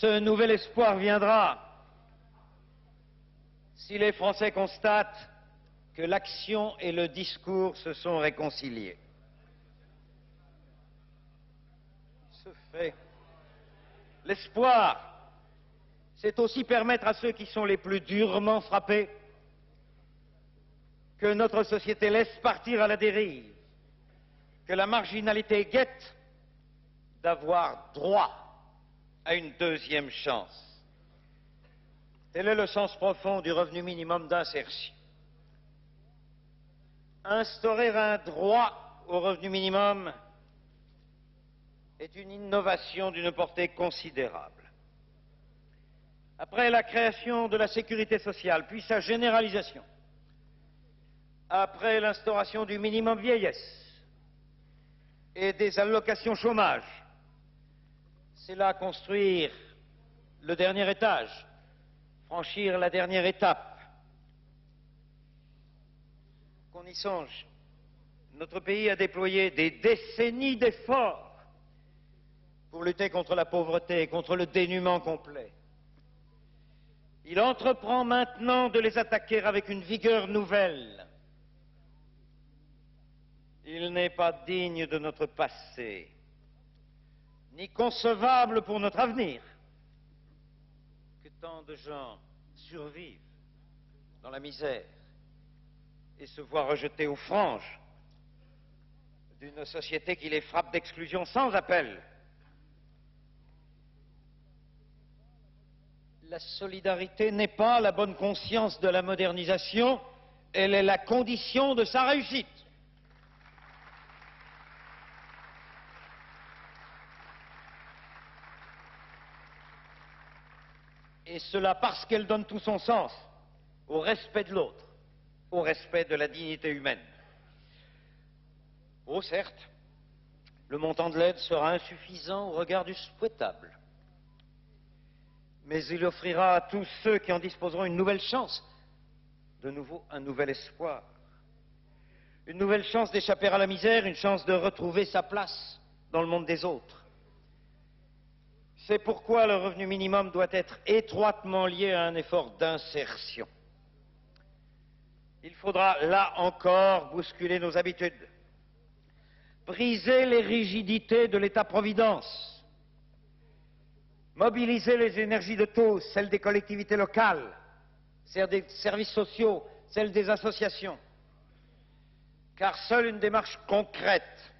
ce nouvel espoir viendra si les Français constatent que l'action et le discours se sont réconciliés. Ce fait, l'espoir, c'est aussi permettre à ceux qui sont les plus durement frappés que notre société laisse partir à la dérive, que la marginalité guette, d'avoir droit à une deuxième chance. Tel est le sens profond du revenu minimum d'insertion. Instaurer un droit au revenu minimum est une innovation d'une portée considérable. Après la création de la sécurité sociale, puis sa généralisation, après l'instauration du minimum vieillesse et des allocations chômage, c'est là construire le dernier étage, franchir la dernière étape. Qu'on y songe, notre pays a déployé des décennies d'efforts pour lutter contre la pauvreté et contre le dénuement complet. Il entreprend maintenant de les attaquer avec une vigueur nouvelle. Il n'est pas digne de notre passé, ni concevable pour notre avenir, que tant de gens survivent dans la misère et se voient rejetés aux franges d'une société qui les frappe d'exclusion sans appel. La solidarité n'est pas la bonne conscience de la modernisation, elle est la condition de sa réussite. Et cela parce qu'elle donne tout son sens au respect de l'autre, au respect de la dignité humaine. Oh, certes, le montant de l'aide sera insuffisant au regard du souhaitable, mais il offrira à tous ceux qui en disposeront une nouvelle chance, de nouveau un nouvel espoir, une nouvelle chance d'échapper à la misère, une chance de retrouver sa place dans le monde des autres. C'est pourquoi le revenu minimum doit être étroitement lié à un effort d'insertion. Il faudra, là encore, bousculer nos habitudes, briser les rigidités de l'État-providence, mobiliser les énergies de tous, celles des collectivités locales, celles des services sociaux, celles des associations, car seule une démarche concrète,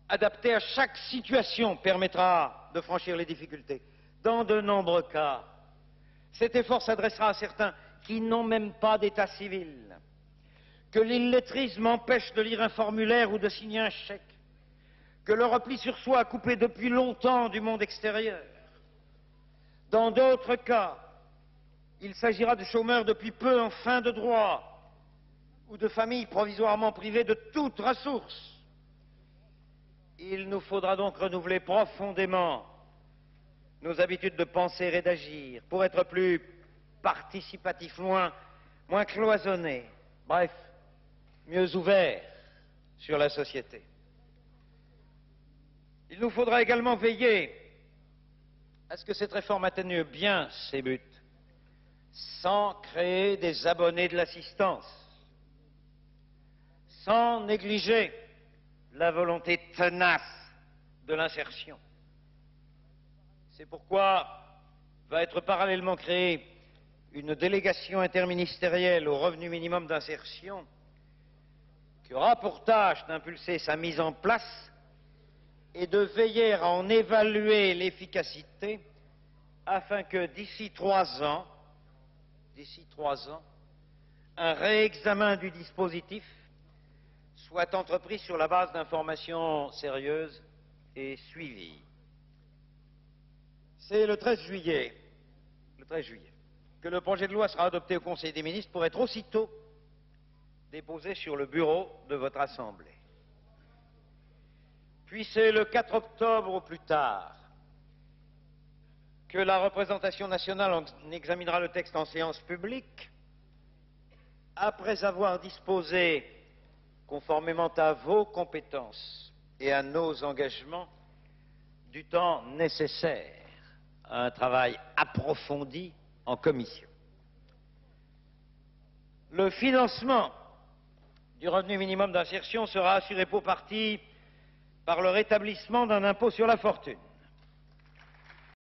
adapté à chaque situation, permettra de franchir les difficultés. Dans de nombreux cas, cet effort s'adressera à certains qui n'ont même pas d'état civil, que l'illettrisme empêche de lire un formulaire ou de signer un chèque, que le repli sur soi a coupé depuis longtemps du monde extérieur. Dans d'autres cas, il s'agira de chômeurs depuis peu en fin de droit ou de familles provisoirement privées de toute ressource. Il nous faudra donc renouveler profondément nos habitudes de penser et d'agir pour être plus participatifs, moins cloisonnés, bref, mieux ouverts sur la société. Il nous faudra également veiller à ce que cette réforme atteigne bien ses buts, sans créer des abonnés de l'assistance, sans négliger la volonté tenace de l'insertion. C'est pourquoi va être parallèlement créée une délégation interministérielle au revenu minimum d'insertion qui aura pour tâche d'impulser sa mise en place et de veiller à en évaluer l'efficacité afin que d'ici 3 ans, un réexamen du dispositif soit entrepris sur la base d'informations sérieuses et suivies. C'est le 13 juillet que le projet de loi sera adopté au Conseil des ministres pour être aussitôt déposé sur le bureau de votre Assemblée. Puis c'est le 4 octobre au plus tard que la représentation nationale en examinera le texte en séance publique, après avoir disposé, conformément à vos compétences et à nos engagements, du temps nécessaire à un travail approfondi en commission. Le financement du revenu minimum d'insertion sera assuré pour partie par le rétablissement d'un impôt sur la fortune.